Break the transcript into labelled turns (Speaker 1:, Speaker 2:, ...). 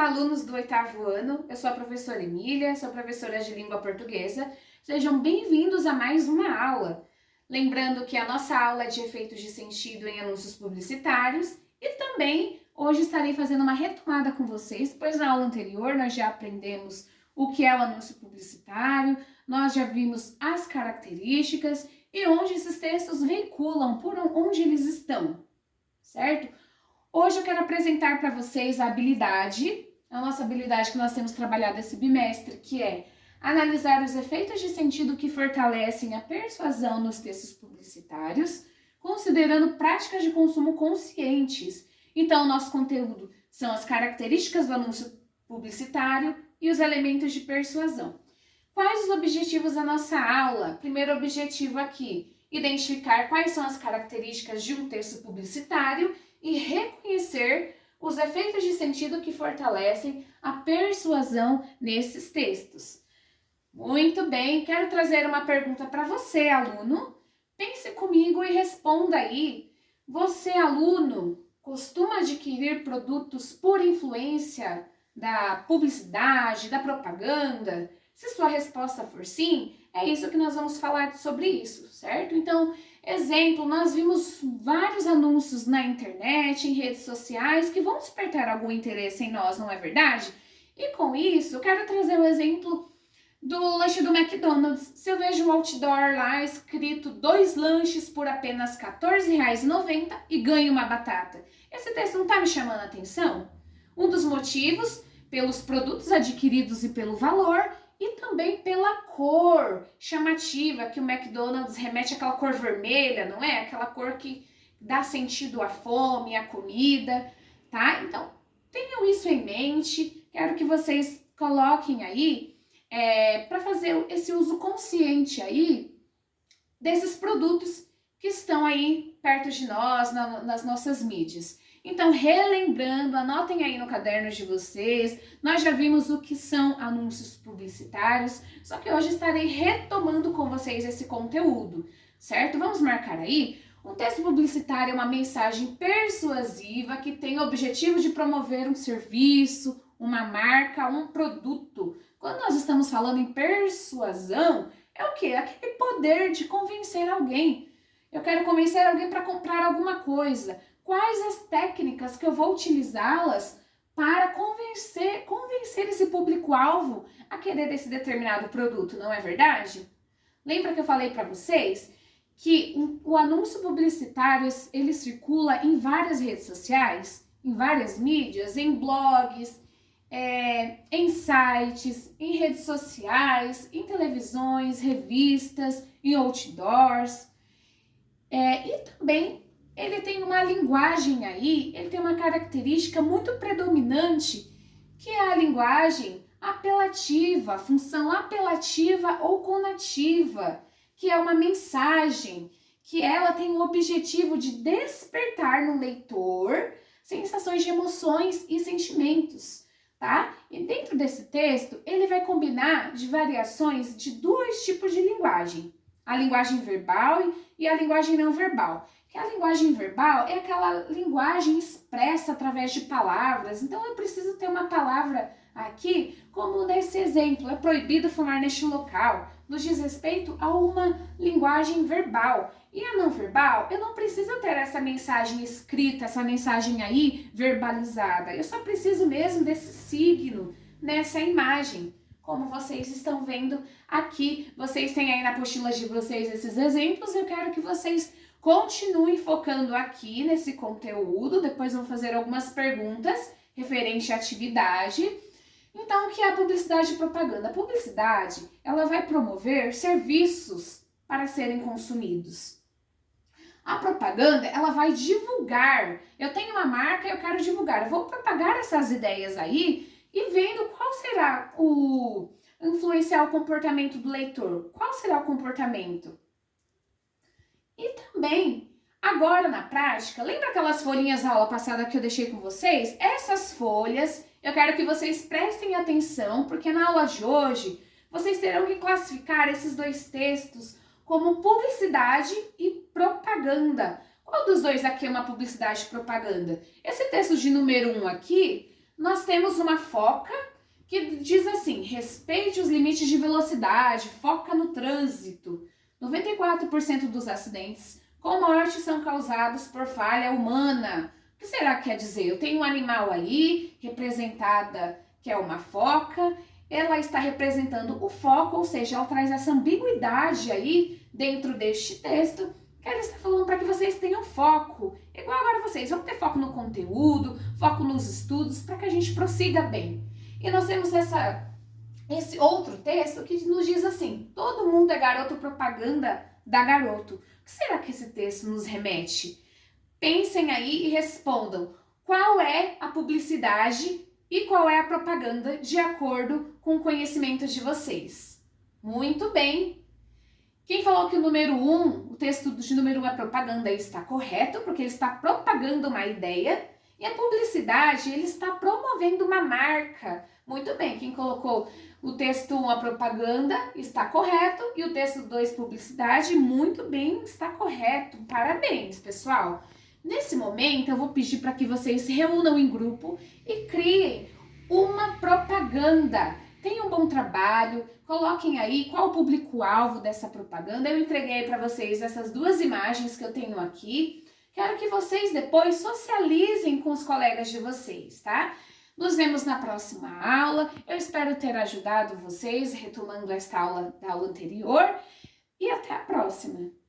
Speaker 1: Olá, alunos do 8º ano, eu sou a professora Emília, sou professora de língua portuguesa. Sejam bem-vindos a mais uma aula. Lembrando que a nossa aula é de efeitos de sentido em anúncios publicitários e também hoje estarei fazendo uma retomada com vocês, pois na aula anterior nós já aprendemos o que é o anúncio publicitário, nós já vimos as características e onde esses textos veiculam, por onde eles estão, certo? Hoje eu quero apresentar para vocês a nossa habilidade que nós temos trabalhado esse bimestre, que é analisar os efeitos de sentido que fortalecem a persuasão nos textos publicitários, considerando práticas de consumo conscientes. Então, o nosso conteúdo são as características do anúncio publicitário e os elementos de persuasão. Quais os objetivos da nossa aula? Primeiro objetivo aqui, identificar quais são as características de um texto publicitário e reconhecer os efeitos de sentido que fortalecem a persuasão nesses textos. Muito bem, quero trazer uma pergunta para você, aluno. Pense comigo e responda aí. Você, aluno, costuma adquirir produtos por influência da publicidade, da propaganda? Se sua resposta for sim, é isso que nós vamos falar sobre isso, certo? Então, exemplo, nós vimos vários anúncios na internet, em redes sociais, que vão despertar algum interesse em nós, não é verdade? E com isso, eu quero trazer o exemplo do lanche do McDonald's. Se eu vejo um outdoor lá escrito 2 lanches por apenas R$ 14,90 e ganho uma batata, esse texto não está me chamando a atenção? Um dos motivos, pelos produtos adquiridos e pelo valor, e também pela cor chamativa, que o McDonald's remete àquela cor vermelha, não é? Aquela cor que dá sentido à fome, à comida, tá? Então, tenham isso em mente, quero que vocês coloquem aí para fazer esse uso consciente aí desses produtos que estão aí perto de nós, nas nossas mídias. Então, relembrando, anotem aí no caderno de vocês, nós já vimos o que são anúncios publicitários, só que hoje estarei retomando com vocês esse conteúdo, certo? Vamos marcar aí? Um texto publicitário é uma mensagem persuasiva que tem o objetivo de promover um serviço, uma marca, um produto. Quando nós estamos falando em persuasão, é o quê? Aquele poder de convencer alguém. Eu quero convencer alguém para comprar alguma coisa. Quais as técnicas que eu vou utilizá-las para convencer esse público-alvo a querer esse determinado produto, não é verdade? Lembra que eu falei para vocês que o anúncio publicitário, ele circula em várias redes sociais, em várias mídias, em blogs, em sites, em redes sociais, em televisões, revistas, em outdoors, e também ele tem uma linguagem aí, ele tem uma característica muito predominante, que é a linguagem apelativa, função apelativa ou conativa, que é uma mensagem, que ela tem o objetivo de despertar no leitor sensações de emoções e sentimentos, tá? E dentro desse texto, ele vai combinar de variações de 2 tipos de linguagem, a linguagem verbal e a linguagem não verbal. Que a linguagem verbal é aquela linguagem expressa através de palavras. Então, eu preciso ter uma palavra aqui, como nesse exemplo, é proibido fumar neste local. Nos diz respeito a uma linguagem verbal. E a não verbal, eu não preciso ter essa mensagem escrita, essa mensagem aí verbalizada. Eu só preciso mesmo desse signo nessa imagem. Como vocês estão vendo aqui, vocês têm aí na apostila de vocês esses exemplos. Eu quero que vocês continuem focando aqui nesse conteúdo. Depois vou fazer algumas perguntas referente à atividade. Então, o que é a publicidade e propaganda? A publicidade, ela vai promover serviços para serem consumidos. A propaganda, ela vai divulgar. Eu tenho uma marca e eu quero divulgar. Eu vou propagar essas ideias aí e vendo qual será influenciar o comportamento do leitor. Qual será o comportamento? E também, agora na prática, lembra aquelas folhinhas da aula passada que eu deixei com vocês? Essas folhas, eu quero que vocês prestem atenção, porque na aula de hoje, vocês terão que classificar esses 2 textos como publicidade e propaganda. Qual dos dois aqui é uma publicidade e propaganda? Esse texto de número 1 aqui, nós temos uma foca que diz assim: respeite os limites de velocidade, foca no trânsito. 94% dos acidentes com morte são causados por falha humana. O que será que quer dizer? Eu tenho um animal aí, representada, que é uma foca, ela está representando o foco, ou seja, ela traz essa ambiguidade aí dentro deste texto, que ela está falando para que vocês tenham foco. Igual agora vocês vão ter foco no conteúdo, foco nos estudos, para que a gente prossiga bem. E nós temos esse outro texto que nos diz assim: todo mundo é garoto propaganda da Garoto. O que será que esse texto nos remete? Pensem aí e respondam: qual é a publicidade e qual é a propaganda de acordo com o conhecimento de vocês? Muito bem! Quem falou que o número 1, o texto de número 1 é propaganda, está correto, porque ele está propagando uma ideia. E a publicidade, ele está promovendo uma marca. Muito bem, quem colocou o texto 1, a propaganda, está correto. E o texto 2, publicidade, muito bem, está correto. Parabéns, pessoal! Nesse momento, eu vou pedir para que vocês se reúnam em grupo e criem uma propaganda. Tenham um bom trabalho, coloquem aí qual o público-alvo dessa propaganda. Eu entreguei para vocês essas duas imagens que eu tenho aqui. Quero que vocês depois socializem com os colegas de vocês, tá? Nos vemos na próxima aula. Eu espero ter ajudado vocês, retomando esta aula da aula anterior. E até a próxima!